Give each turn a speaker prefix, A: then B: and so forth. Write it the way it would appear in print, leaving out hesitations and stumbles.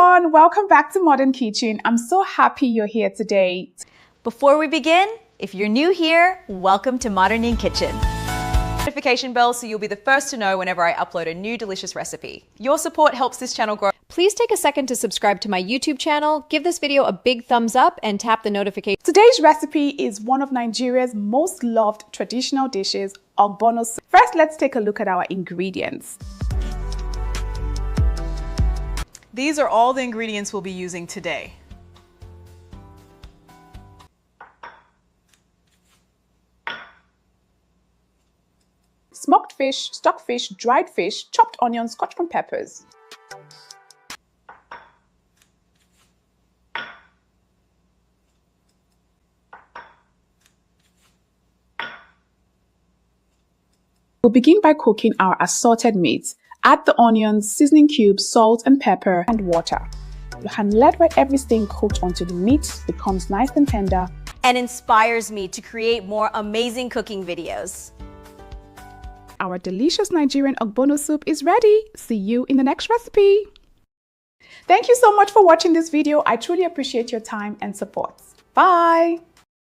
A: everyone, welcome back to Modern Kitchen. I'm so happy you're here today.
B: Before we begin, if you're new here, welcome to Modern Kitchen. Notification bell so you'll be the first to know whenever I upload a new delicious recipe. Your support helps this channel grow.
C: Please take a second to subscribe to my YouTube channel, give this video a big thumbs up, and tap the notification.
A: Today's recipe is one of Nigeria's most loved traditional dishes, Ogbono soup. First, let's take a look at our ingredients.
D: These are all the ingredients we'll be using today.
A: Smoked fish, stockfish, dried fish, chopped onions, scotch peppers. We'll begin by cooking our assorted meats. Add the onions, seasoning cubes, salt and pepper, and water. And let everything cook until the meat becomes nice and tender
B: And inspires me to create more amazing cooking videos.
A: Our delicious Nigerian Ogbono soup is ready. See you in the next recipe. Thank you so much for watching this video. I truly appreciate your time and support. Bye.